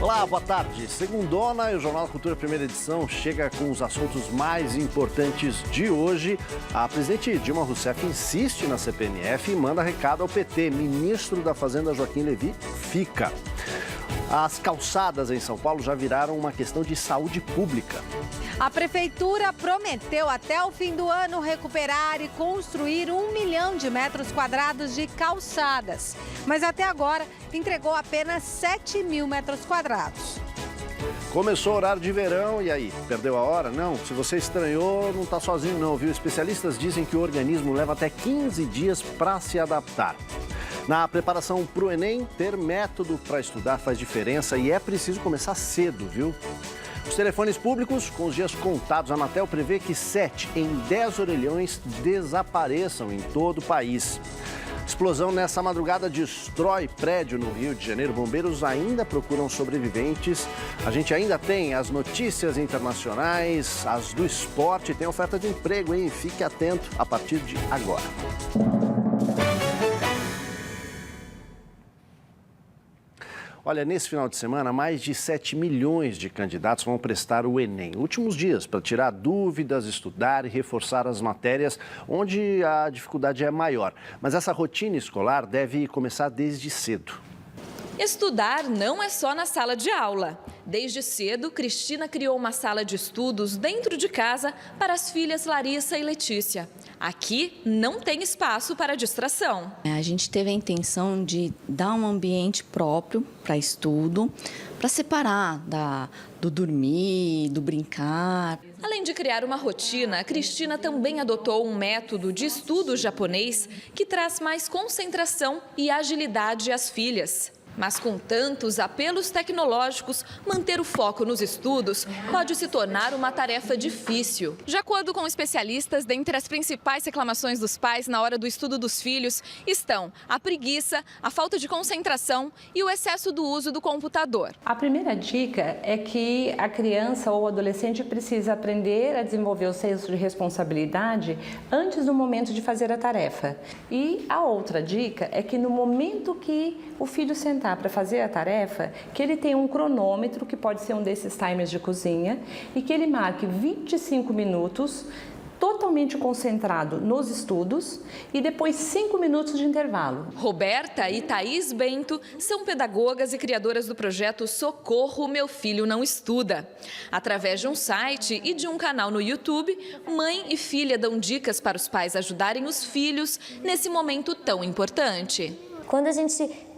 Olá, boa tarde. Segundona e o Jornal da Cultura, primeira edição, chega com os assuntos mais importantes de hoje. A presidente Dilma Rousseff insiste na CPMF e manda recado ao PT. Ministro da Fazenda Joaquim Levy fica. As calçadas em São Paulo já viraram uma questão de saúde pública. A prefeitura prometeu até o fim do ano recuperar e construir 1 milhão de metros quadrados de calçadas. Mas até agora entregou apenas 7 mil metros quadrados. Começou o horário de verão e aí, perdeu a hora? Não, se você estranhou, não está sozinho não, viu? Especialistas dizem que o organismo leva até 15 dias para se adaptar. Na preparação para o Enem, ter método para estudar faz diferença e é preciso começar cedo, viu? Os telefones públicos, com os dias contados, a Anatel prevê que 7 em 10 orelhões desapareçam em todo o país. Explosão nessa madrugada destrói prédio no Rio de Janeiro. Bombeiros ainda procuram sobreviventes. A gente ainda tem as notícias internacionais, as do esporte, tem oferta de emprego, hein? Fique atento a partir de agora. Olha, nesse final de semana, mais de 7 milhões de candidatos vão prestar o Enem. Últimos dias para tirar dúvidas, estudar e reforçar as matérias onde a dificuldade é maior. Mas essa rotina escolar deve começar desde cedo. Estudar não é só na sala de aula. Desde cedo, Cristina criou uma sala de estudos dentro de casa para as filhas Larissa e Letícia. Aqui não tem espaço para distração. A gente teve a intenção de dar um ambiente próprio para estudo, para separar do dormir, do brincar. Além de criar uma rotina, a Cristina também adotou um método de estudo japonês que traz mais concentração e agilidade às filhas. Mas com tantos apelos tecnológicos, manter o foco nos estudos pode se tornar uma tarefa difícil. De acordo com especialistas, dentre as principais reclamações dos pais na hora do estudo dos filhos estão a preguiça, a falta de concentração e o excesso do uso do computador. A primeira dica é que a criança ou o adolescente precisa aprender a desenvolver o senso de responsabilidade antes do momento de fazer a tarefa. E a outra dica é que no momento que o filho sentar para fazer a tarefa, que ele tenha um cronômetro, que pode ser um desses timers de cozinha, e que ele marque 25 minutos totalmente concentrado nos estudos e depois 5 minutos de intervalo. Roberta e Thaís Bento são pedagogas e criadoras do projeto Socorro, Meu Filho Não Estuda. Através de um site e de um canal no YouTube, mãe e filha dão dicas para os pais ajudarem os filhos nesse momento tão importante. Quando a gente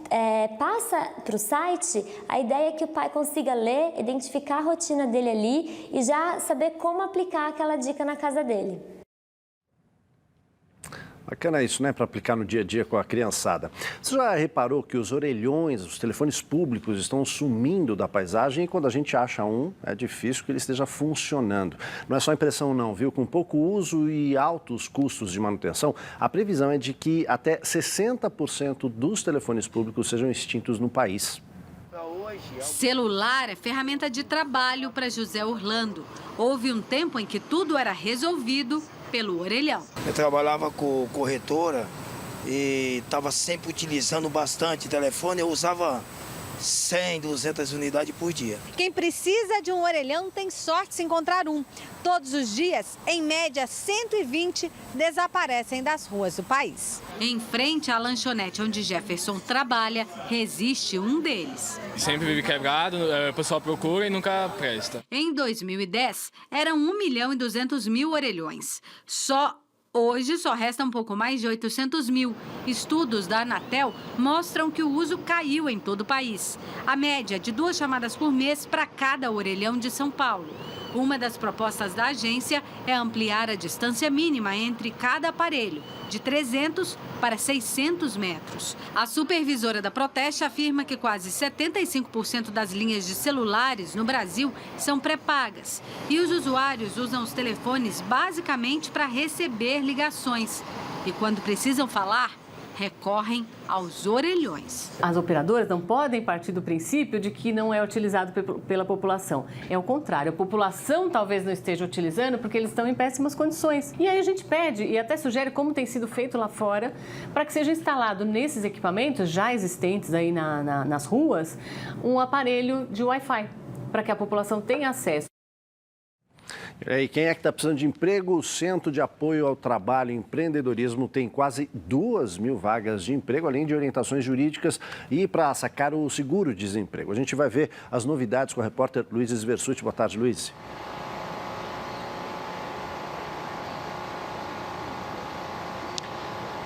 passa para o site, a ideia é que o pai consiga ler, identificar a rotina dele ali e já saber como aplicar aquela dica na casa dele. Bacana isso, né? Para aplicar no dia a dia com a criançada. Você já reparou que os orelhões, os telefones públicos estão sumindo da paisagem e quando a gente acha um, é difícil que ele esteja funcionando. Não é só impressão não, viu? Com pouco uso e altos custos de manutenção, a previsão é de que até 60% dos telefones públicos sejam extintos no país. Celular é ferramenta de trabalho para José Orlando. Houve um tempo em que tudo era resolvido pelo orelhão. Eu trabalhava com corretora e estava sempre utilizando bastante telefone. Eu usava 100, 200 unidades por dia. Quem precisa de um orelhão tem sorte se encontrar um. Todos os dias, em média, 120 desaparecem das ruas do país. Em frente à lanchonete onde Jefferson trabalha, resiste um deles. Sempre vive quebrado, o pessoal procura e nunca presta. Em 2010, eram 1.200.000 orelhões. Hoje só resta um pouco mais de 800.000. Estudos da Anatel mostram que o uso caiu em todo o país. A média de 2 chamadas por mês para cada orelhão de São Paulo. Uma das propostas da agência é ampliar a distância mínima entre cada aparelho, de 300 para 600 metros. A supervisora da Proteste afirma que quase 75% das linhas de celulares no Brasil são pré-pagas. E os usuários usam os telefones basicamente para receber ligações. E quando precisam falar, recorrem aos orelhões. As operadoras não podem partir do princípio de que não é utilizado pela população. É o contrário, a população talvez não esteja utilizando porque eles estão em péssimas condições. E aí a gente pede e até sugere, como tem sido feito lá fora, para que seja instalado nesses equipamentos já existentes aí nas ruas, um aparelho de Wi-Fi, para que a população tenha acesso. E quem é que está precisando de emprego? O Centro de Apoio ao Trabalho e Empreendedorismo tem quase 2.000 vagas de emprego, além de orientações jurídicas e para sacar o seguro-desemprego. A gente vai ver as novidades com o repórter Luiz Versuti. Boa tarde, Luiz.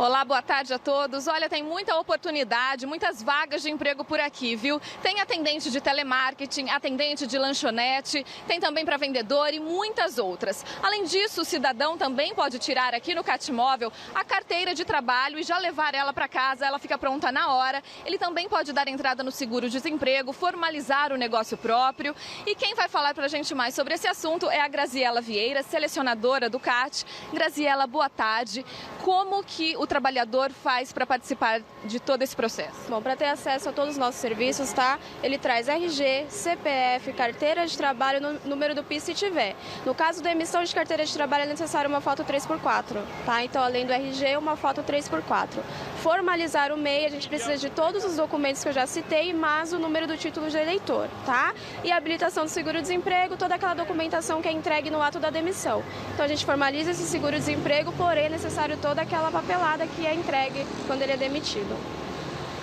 Olá, boa tarde a todos. Olha, tem muita oportunidade, muitas vagas de emprego por aqui, viu? Tem atendente de telemarketing, atendente de lanchonete, tem também para vendedor e muitas outras. Além disso, o cidadão também pode tirar aqui no Catmóvel a carteira de trabalho e já levar ela para casa, ela fica pronta na hora. Ele também pode dar entrada no seguro-desemprego, formalizar o negócio próprio. E quem vai falar para a gente mais sobre esse assunto é a Graziela Vieira, selecionadora do CAT. Graziela, boa tarde. Como que o trabalhador faz para participar de todo esse processo? Bom, para ter acesso a todos os nossos serviços, tá? Ele traz RG, CPF, carteira de trabalho, número do PIS se tiver. No caso da emissão de carteira de trabalho é necessário uma foto 3x4, tá? Então, além do RG, uma foto 3x4. Formalizar o MEI, a gente precisa de todos os documentos que eu já citei, mais o número do título de eleitor, tá? E a habilitação do seguro-desemprego, toda aquela documentação que é entregue no ato da demissão. Então, a gente formaliza esse seguro-desemprego, porém é necessário toda aquela papelada que é entregue quando ele é demitido.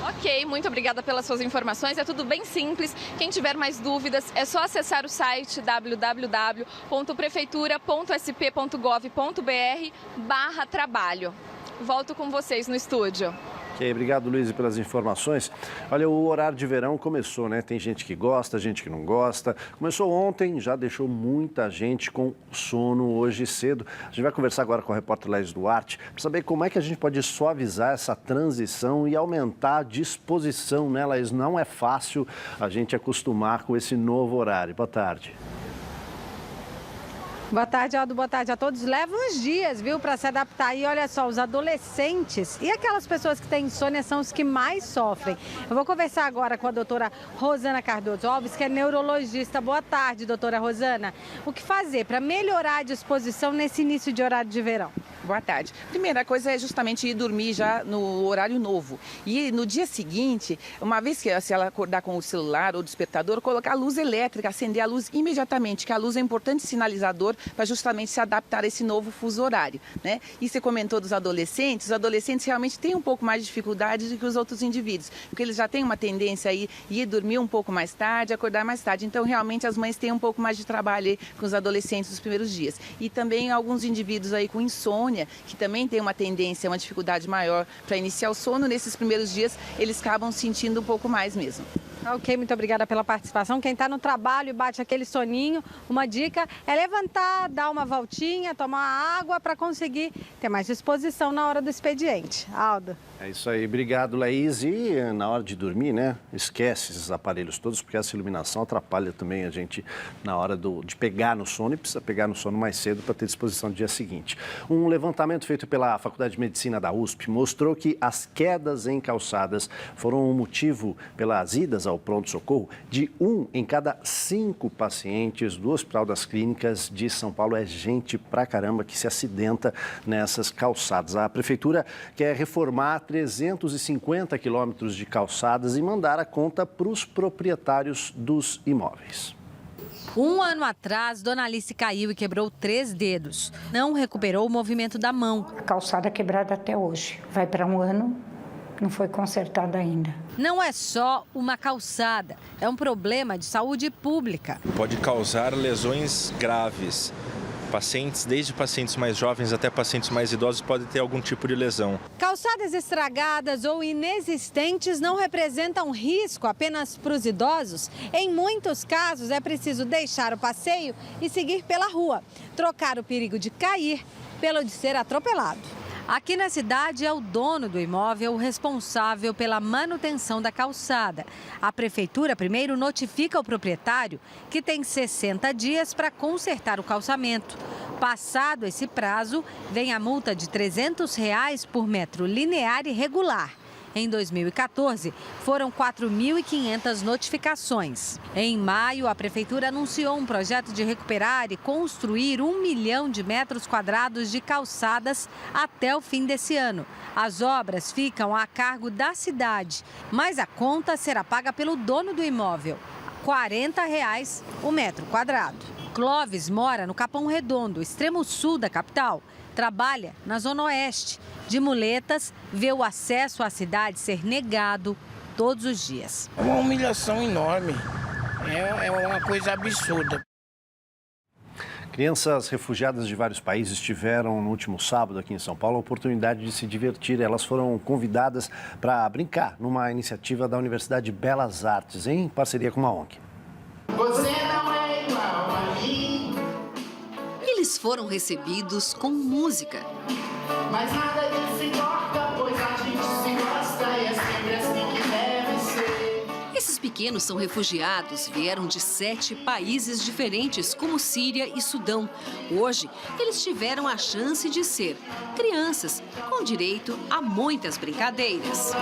Ok, muito obrigada pelas suas informações. É tudo bem simples. Quem tiver mais dúvidas, é só acessar o site www.prefeitura.sp.gov.br/trabalho. Volto com vocês no estúdio. Ok, obrigado, Luiz, pelas informações. Olha, o horário de verão começou, né? Tem gente que gosta, gente que não gosta. Começou ontem, já deixou muita gente com sono hoje cedo. A gente vai conversar agora com a repórter Laís Duarte para saber como é que a gente pode suavizar essa transição e aumentar a disposição, né, Laís? Não é fácil a gente acostumar com esse novo horário. Boa tarde. Boa tarde, Aldo. Boa tarde a todos. Leva uns dias, viu, para se adaptar. E olha só, os adolescentes e aquelas pessoas que têm insônia são os que mais sofrem. Eu vou conversar agora com a doutora Rosana Cardoso Alves, que é neurologista. Boa tarde, doutora Rosana. O que fazer para melhorar a disposição nesse início de horário de verão? Boa tarde. Primeira coisa é justamente ir dormir já no horário novo. E no dia seguinte, uma vez que se ela acordar com o celular ou despertador, colocar a luz elétrica, acender a luz imediatamente, que a luz é um importante sinalizador para justamente se adaptar a esse novo fuso horário, né? E você comentou dos adolescentes, os adolescentes realmente têm um pouco mais de dificuldade do que os outros indivíduos, porque eles já têm uma tendência a ir dormir um pouco mais tarde, acordar mais tarde. Então, realmente, as mães têm um pouco mais de trabalho aí com os adolescentes nos primeiros dias. E também alguns indivíduos aí com insônia, que também tem uma tendência, uma dificuldade maior para iniciar o sono, nesses primeiros dias eles acabam sentindo um pouco mais mesmo. Ok, muito obrigada pela participação. Quem está no trabalho e bate aquele soninho, uma dica é levantar, dar uma voltinha, tomar água para conseguir ter mais disposição na hora do expediente. Aldo. É isso aí, obrigado, Laís. E na hora de dormir, né, esquece esses aparelhos todos, porque essa iluminação atrapalha também a gente na hora de pegar no sono e precisa pegar no sono mais cedo para ter disposição no dia seguinte. Um levantamento feito pela Faculdade de Medicina da USP mostrou que as quedas em calçadas foram o motivo pelas idas ao pronto-socorro de 1 em cada 5 pacientes do Hospital das Clínicas de São Paulo. É gente pra caramba que se acidenta nessas calçadas. A Prefeitura quer reformar 350 quilômetros de calçadas e mandar a conta para os proprietários dos imóveis. Um ano atrás, Dona Alice caiu e quebrou 3 dedos. Não recuperou o movimento da mão. A calçada quebrada até hoje. Vai para 1 ano, não foi consertada ainda. Não é só uma calçada, é um problema de saúde pública. Pode causar lesões graves. Desde pacientes mais jovens até pacientes mais idosos, podem ter algum tipo de lesão. Calçadas estragadas ou inexistentes não representam risco apenas para os idosos. Em muitos casos, é preciso deixar o passeio e seguir pela rua. Trocar o perigo de cair pelo de ser atropelado. Aqui na cidade é o dono do imóvel o responsável pela manutenção da calçada. A prefeitura primeiro notifica o proprietário que tem 60 dias para consertar o calçamento. Passado esse prazo, vem a multa de R$ 300 por metro linear irregular. Em 2014, foram 4.500 notificações. Em maio, a Prefeitura anunciou um projeto de recuperar e construir 1 milhão de metros quadrados de calçadas até o fim desse ano. As obras ficam a cargo da cidade, mas a conta será paga pelo dono do imóvel, R$ 40 o metro quadrado. Clóvis mora no Capão Redondo, extremo sul da capital. Trabalha na Zona Oeste. De muletas, vê o acesso à cidade ser negado todos os dias. É uma humilhação enorme, é uma coisa absurda. Crianças refugiadas de vários países tiveram no último sábado aqui em São Paulo a oportunidade de se divertir. Elas foram convidadas para brincar numa iniciativa da Universidade de Belas Artes, em parceria com uma ONG. Você não é igual a mim. Eles foram recebidos com música. Mas nada disso importa, pois a gente se gosta e é sempre assim que deve ser. Esses pequenos são refugiados, vieram de 7 países diferentes, como Síria e Sudão. Hoje, eles tiveram a chance de ser crianças, com direito a muitas brincadeiras.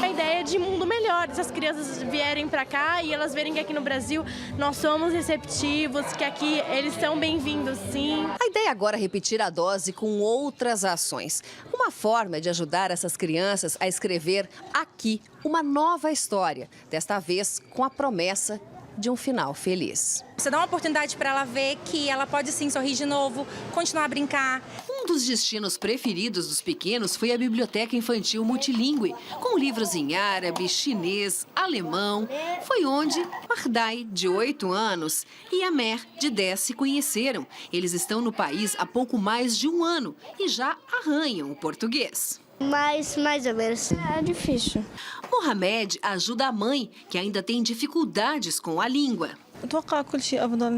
A ideia é de mundo melhor, essas crianças vierem para cá e elas verem que aqui no Brasil nós somos receptivos, que aqui eles são bem-vindos, sim. A ideia agora é repetir a dose com outras ações. Uma forma de ajudar essas crianças a escrever aqui uma nova história, desta vez com a promessa de um final feliz. Você dá uma oportunidade para ela ver que ela pode sim sorrir de novo, continuar a brincar. Um dos destinos preferidos dos pequenos foi a Biblioteca Infantil Multilingüe, com livros em árabe, chinês, alemão. Foi onde Mardai, de 8 anos, e Amer, de 10, se conheceram. Eles estão no país há pouco mais de 1 ano e já arranham o português. Mais ou menos. É difícil. Mohamed ajuda a mãe, que ainda tem dificuldades com a língua.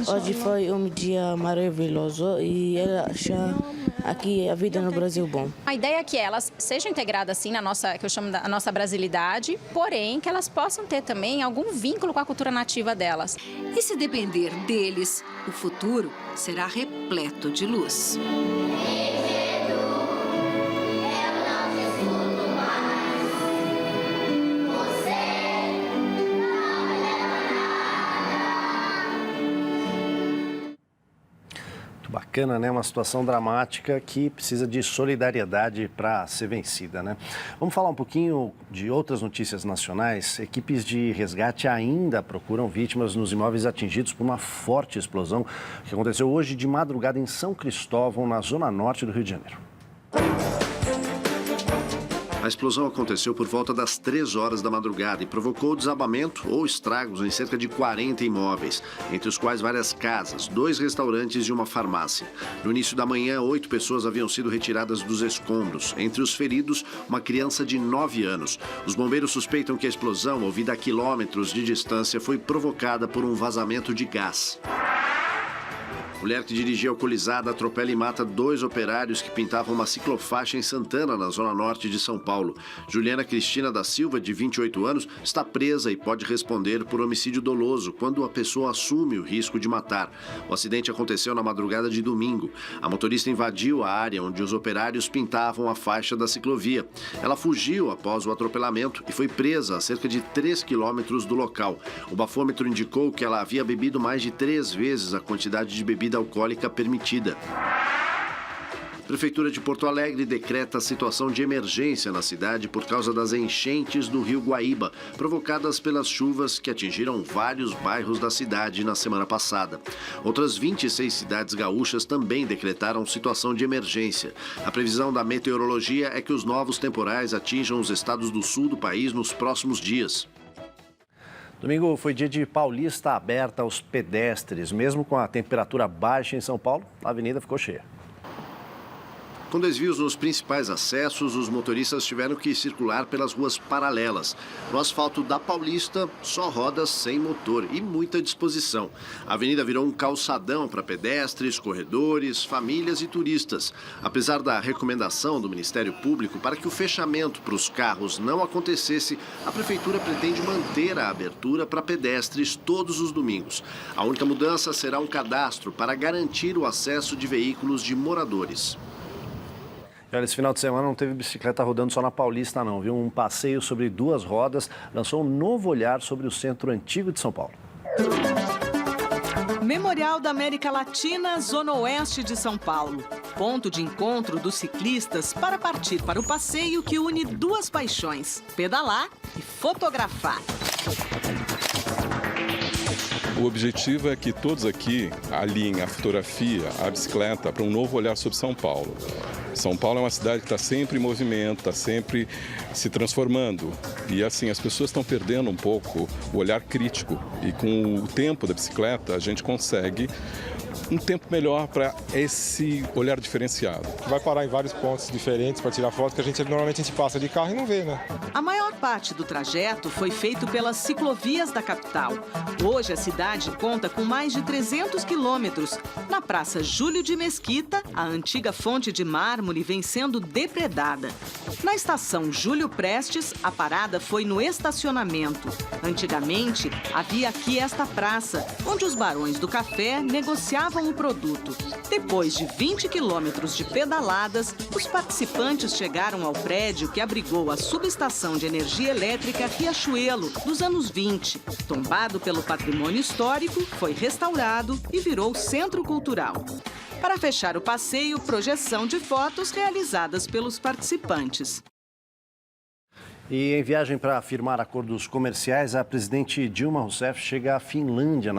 Hoje foi um dia maravilhoso e ela acha aqui a vida no Brasil bom. A ideia é que elas sejam integradas assim na nossa, que eu chamo da nossa brasilidade, porém que elas possam ter também algum vínculo com a cultura nativa delas. E se depender deles, o futuro será repleto de luz. Bacana, né? Uma situação dramática que precisa de solidariedade para ser vencida, né? Vamos falar um pouquinho de outras notícias nacionais. Equipes de resgate ainda procuram vítimas nos imóveis atingidos por uma forte explosão que aconteceu hoje de madrugada em São Cristóvão, na zona norte do Rio de Janeiro. A explosão aconteceu por volta das 3 horas da madrugada e provocou desabamento ou estragos em cerca de 40 imóveis, entre os quais várias casas, 2 restaurantes e uma farmácia. No início da manhã, 8 pessoas haviam sido retiradas dos escombros. Entre os feridos, uma criança de 9 anos. Os bombeiros suspeitam que a explosão, ouvida a quilômetros de distância, foi provocada por um vazamento de gás. Mulher que dirigia alcoolizada atropela e mata 2 operários que pintavam uma ciclofaixa em Santana, na zona norte de São Paulo. Juliana Cristina da Silva, de 28 anos, está presa e pode responder por homicídio doloso quando a pessoa assume o risco de matar. O acidente aconteceu na madrugada de domingo. A motorista invadiu a área onde os operários pintavam a faixa da ciclovia. Ela fugiu após o atropelamento e foi presa a cerca de 3 quilômetros do local. O bafômetro indicou que ela havia bebido mais de 3 vezes a quantidade de bebida alcoólica permitida. A Prefeitura de Porto Alegre decreta situação de emergência na cidade por causa das enchentes do rio Guaíba, provocadas pelas chuvas que atingiram vários bairros da cidade na semana passada. Outras 26 cidades gaúchas também decretaram situação de emergência. A previsão da meteorologia é que os novos temporais atinjam os estados do sul do país nos próximos dias. Domingo foi dia de Paulista aberta aos pedestres. Mesmo com a temperatura baixa em São Paulo, a avenida ficou cheia. Com desvios nos principais acessos, os motoristas tiveram que circular pelas ruas paralelas. No asfalto da Paulista, só rodas sem motor e muita disposição. A avenida virou um calçadão para pedestres, corredores, famílias e turistas. Apesar da recomendação do Ministério Público para que o fechamento para os carros não acontecesse, a Prefeitura pretende manter a abertura para pedestres todos os domingos. A única mudança será um cadastro para garantir o acesso de veículos de moradores. Olha, esse final de semana não teve bicicleta rodando só na Paulista, não, viu? Um passeio sobre 2 rodas lançou um novo olhar sobre o centro antigo de São Paulo. Memorial da América Latina, Zona Oeste de São Paulo. Ponto de encontro dos ciclistas para partir para o passeio que une 2 paixões: pedalar e fotografar. O objetivo é que todos aqui alinhem a fotografia, a bicicleta, para um novo olhar sobre São Paulo. São Paulo é uma cidade que está sempre em movimento, está sempre se transformando. E assim, as pessoas estão perdendo um pouco o olhar crítico. E com o tempo da bicicleta, a gente consegue um tempo melhor para esse olhar diferenciado. Vai parar em vários pontos diferentes para tirar foto, que normalmente a gente passa de carro e não vê, né? A maior parte do trajeto foi feito pelas ciclovias da capital. Hoje a cidade conta com mais de 300 quilômetros. Na Praça Júlio de Mesquita, a antiga fonte de mármore vem sendo depredada. Na estação Júlio Prestes, a parada foi no estacionamento. Antigamente, havia aqui esta praça, onde os barões do café negociavam o produto. Depois de 20 quilômetros de pedaladas, os participantes chegaram ao prédio que abrigou a subestação de energia elétrica Riachuelo, dos anos 20. Tombado pelo patrimônio histórico, foi restaurado e virou centro cultural. Para fechar o passeio, projeção de fotos realizadas pelos participantes. E em viagem para firmar acordos comerciais, a presidente Dilma Rousseff chega à Finlândia.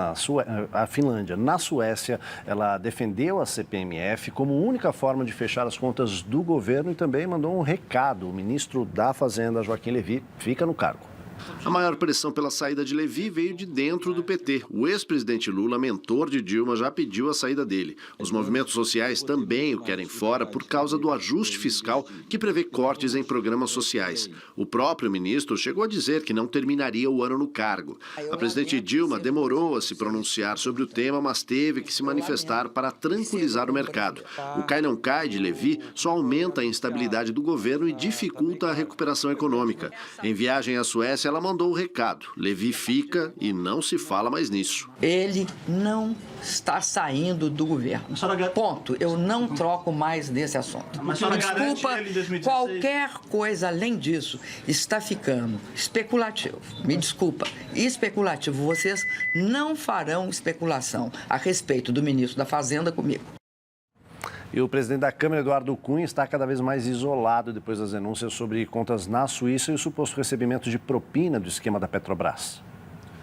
Na Suécia, ela defendeu a CPMF como única forma de fechar as contas do governo e também mandou um recado. O ministro da Fazenda, Joaquim Levy, fica no cargo. A maior pressão pela saída de Levy veio de dentro do PT. O ex-presidente Lula, mentor de Dilma, já pediu a saída dele. Os movimentos sociais também o querem fora por causa do ajuste fiscal que prevê cortes em programas sociais. O próprio ministro chegou a dizer que não terminaria o ano no cargo. A presidente Dilma demorou a se pronunciar sobre o tema, mas teve que se manifestar para tranquilizar o mercado. O cai não cai de Levy só aumenta a instabilidade do governo e dificulta a recuperação econômica. Em viagem à Suécia, ela mandou o recado. Levy fica e não se fala mais nisso. Ele não está saindo do governo. Ponto. Eu não troco mais nesse assunto. Desculpa, qualquer coisa além disso está ficando especulativo. Me desculpa, especulativo. Vocês não farão especulação a respeito do ministro da Fazenda comigo. E o presidente da Câmara, Eduardo Cunha, está cada vez mais isolado depois das denúncias sobre contas na Suíça e o suposto recebimento de propina do esquema da Petrobras.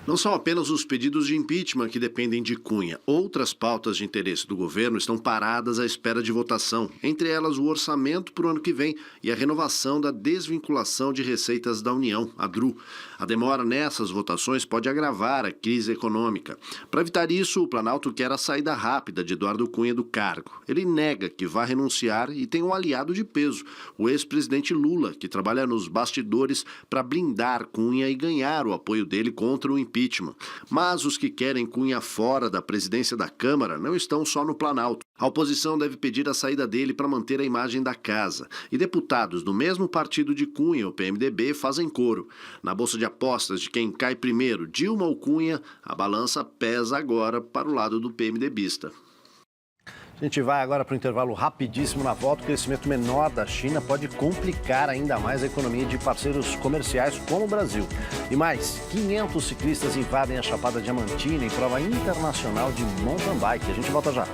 Não são apenas os pedidos de impeachment que dependem de Cunha. Outras pautas de interesse do governo estão paradas à espera de votação. Entre elas, o orçamento para o ano que vem e a renovação da desvinculação de receitas da União, a DRU. A demora nessas votações pode agravar a crise econômica. Para evitar isso, o Planalto quer a saída rápida de Eduardo Cunha do cargo. Ele nega que vai renunciar e tem um aliado de peso, o ex-presidente Lula, que trabalha nos bastidores para blindar Cunha e ganhar o apoio dele contra o impeachment. Mas os que querem Cunha fora da presidência da Câmara não estão só no Planalto. A oposição deve pedir a saída dele para manter a imagem da casa. E deputados do mesmo partido de Cunha, o PMDB, fazem coro. Na bolsa de apostas de quem cai primeiro, Dilma ou Cunha, a balança pesa agora para o lado do PMDBista. A gente vai agora para o intervalo rapidíssimo. Na volta, o crescimento menor da China pode complicar ainda mais a economia de parceiros comerciais como o Brasil. E mais, 500 ciclistas invadem a Chapada Diamantina em prova internacional de mountain bike. A gente volta já.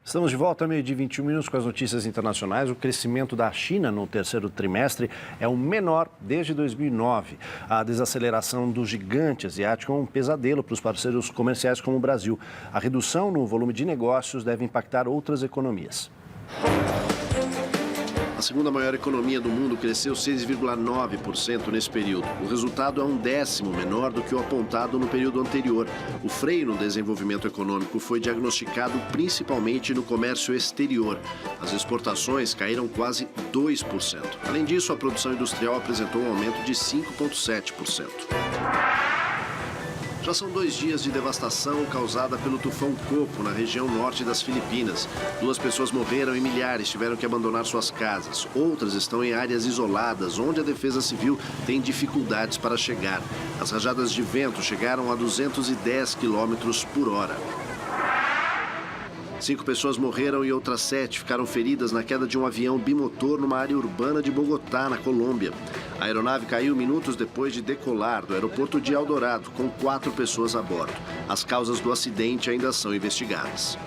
Estamos de volta, 12h21 com as notícias internacionais. O crescimento da China no terceiro trimestre é o menor desde 2009. A desaceleração do gigante asiático é um pesadelo para os parceiros comerciais como o Brasil. A redução no volume de negócios deve impactar outras economias. A segunda maior economia do mundo cresceu 6,9% nesse período. O resultado é 1/10 menor do que o apontado no período anterior. O freio no desenvolvimento econômico foi diagnosticado principalmente no comércio exterior. As exportações caíram quase 2%. Além disso, a produção industrial apresentou um aumento de 5,7%. Já são 2 dias de devastação causada pelo tufão Coco na região norte das Filipinas. 2 pessoas morreram e milhares tiveram que abandonar suas casas. Outras estão em áreas isoladas, onde a Defesa Civil tem dificuldades para chegar. As rajadas de vento chegaram a 210 km/h. 5 pessoas morreram e outras 7 ficaram feridas na queda de um avião bimotor numa área urbana de Bogotá, na Colômbia. A aeronave caiu minutos depois de decolar do aeroporto de Eldorado, com 4 pessoas a bordo. As causas do acidente ainda são investigadas.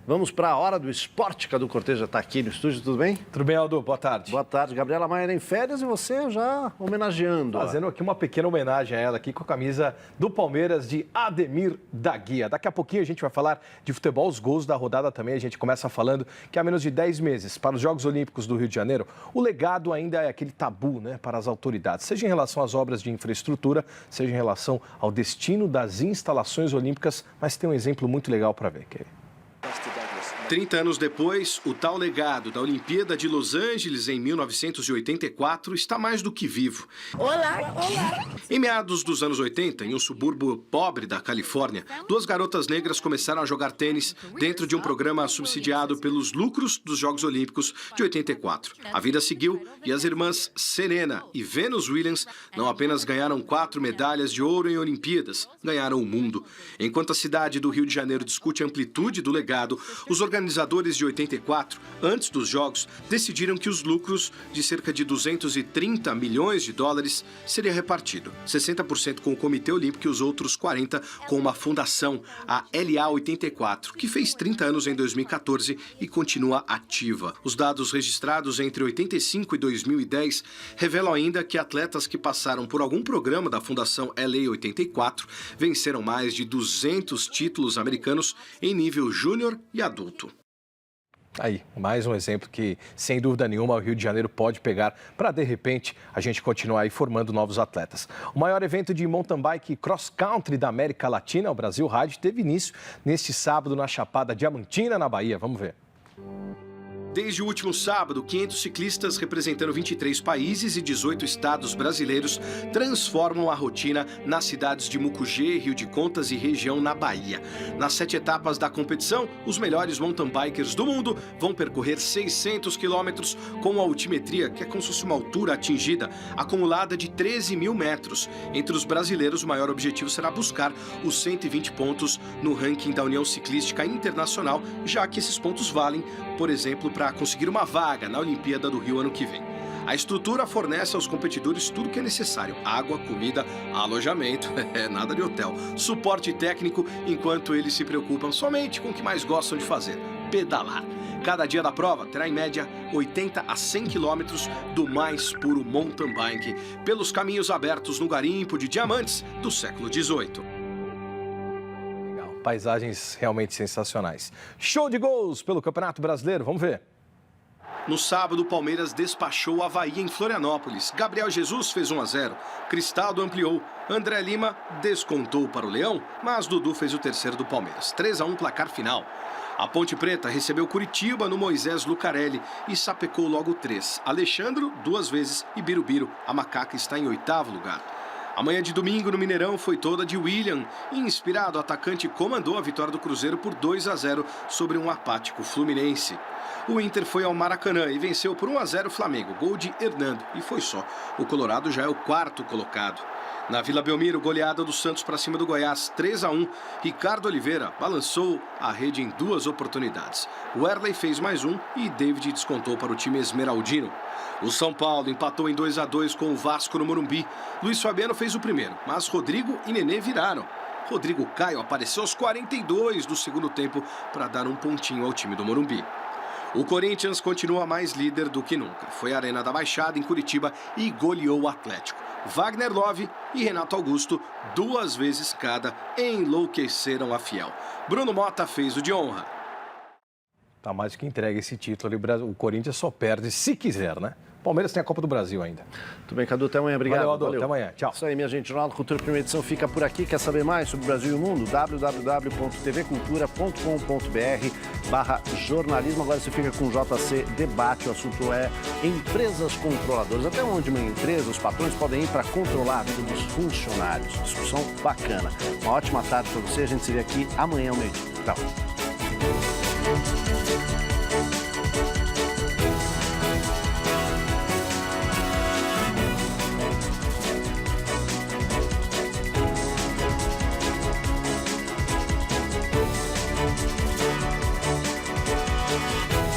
Vamos para a hora do esporte. Cadu Cortez já está aqui no estúdio, tudo bem? Tudo bem, Aldo? Boa tarde. Boa tarde. Gabriela Maia em férias e você já homenageando. Fazendo aqui uma pequena homenagem a ela aqui com a camisa do Palmeiras de Ademir da Guia. Daqui a pouquinho a gente vai falar de futebol, os gols da rodada também. A gente começa falando que há menos de 10 meses para os Jogos Olímpicos do Rio de Janeiro, o legado ainda é aquele tabu, né, para as autoridades, seja em relação às obras de infraestrutura, seja em relação ao destino das instalações olímpicas, mas tem um exemplo muito legal para ver, Kelly. 30 anos depois, o tal legado da Olimpíada de Los Angeles em 1984 está mais do que vivo. Olá, olá. Em meados dos anos 80, em um subúrbio pobre da Califórnia, 2 garotas negras começaram a jogar tênis dentro de um programa subsidiado pelos lucros dos Jogos Olímpicos de 84. A vida seguiu e as irmãs Serena e Venus Williams não apenas ganharam 4 medalhas de ouro em Olimpíadas, ganharam o mundo. Enquanto a cidade do Rio de Janeiro discute a amplitude do legado, os organizadores de 84, antes dos Jogos, decidiram que os lucros de cerca de 230 milhões de dólares seria repartido. 60% com o Comitê Olímpico e os outros 40% com uma fundação, a LA 84, que fez 30 anos em 2014 e continua ativa. Os dados registrados entre 85 e 2010 revelam ainda que atletas que passaram por algum programa da Fundação LA 84 venceram mais de 200 títulos americanos em nível júnior e adulto. Aí, mais um exemplo que, sem dúvida nenhuma, o Rio de Janeiro pode pegar para, de repente, a gente continuar aí formando novos atletas. O maior evento de mountain bike e cross country da América Latina, o Brasil Ride, teve início neste sábado na Chapada Diamantina, na Bahia. Vamos ver. Desde o último sábado, 500 ciclistas representando 23 países e 18 estados brasileiros transformam a rotina nas cidades de Mucugê, Rio de Contas e região na Bahia. Nas 7 etapas da competição, os melhores mountain bikers do mundo vão percorrer 600 quilômetros com uma altimetria, que é como se fosse uma altura atingida, acumulada de 13 mil metros. Entre os brasileiros, o maior objetivo será buscar os 120 pontos no ranking da União Ciclística Internacional, já que esses pontos valem, por exemplo, para conseguir uma vaga na Olimpíada do Rio ano que vem. A estrutura fornece aos competidores tudo o que é necessário: água, comida, alojamento, nada de hotel, suporte técnico, enquanto eles se preocupam somente com o que mais gostam de fazer: pedalar. Cada dia da prova terá em média 80 a 100 quilômetros do mais puro mountain bike pelos caminhos abertos no garimpo de diamantes do século XVIII. Paisagens realmente sensacionais. Show de gols pelo Campeonato Brasileiro, vamos ver. No sábado, o Palmeiras despachou o Avaí em Florianópolis. Gabriel Jesus fez 1-0. Cristaldo ampliou. André Lima descontou para o Leão, mas Dudu fez o terceiro do Palmeiras. 3-1 placar final. A Ponte Preta recebeu Curitiba no Moisés Lucarelli e sapecou logo 3. Alexandro, 2 vezes, e Birubiru. A Macaca está em 8º lugar. A manhã de domingo no Mineirão foi toda de William. Inspirado, o atacante comandou a vitória do Cruzeiro por 2-0 sobre um apático Fluminense. O Inter foi ao Maracanã e venceu por 1-0 o Flamengo, gol de Hernando, e foi só. O Colorado já é o 4º colocado. Na Vila Belmiro, goleada do Santos para cima do Goiás, 3-1. Ricardo Oliveira balançou a rede em 2 oportunidades. Werley fez mais um e David descontou para o time esmeraldino. O São Paulo empatou em 2-2 com o Vasco no Morumbi. Luiz Fabiano fez o primeiro, mas Rodrigo e Nenê viraram. Rodrigo Caio apareceu aos 42 do segundo tempo para dar um pontinho ao time do Morumbi. O Corinthians continua mais líder do que nunca. Foi à Arena da Baixada, em Curitiba, e goleou o Atlético. Wagner Love e Renato Augusto, 2 vezes cada, enlouqueceram a Fiel. Bruno Mota fez o de honra. Tá mais do que entregue esse título ali. O Corinthians só perde se quiser, né? Palmeiras tem a Copa do Brasil ainda. Tudo bem, Cadu, até amanhã. Obrigado. Valeu, Adô. Até amanhã. Tchau. Isso aí, minha gente. Jornal da Cultura, primeira edição, fica por aqui. Quer saber mais sobre o Brasil e o mundo? www.tvcultura.com.br/jornalismo. Agora você fica com o JC Debate. O assunto é empresas controladoras. Até onde uma empresa, os patrões podem ir para controlar a vida dos funcionários. Discussão bacana. Uma ótima tarde para você. A gente se vê aqui amanhã ao meio-dia. Tchau.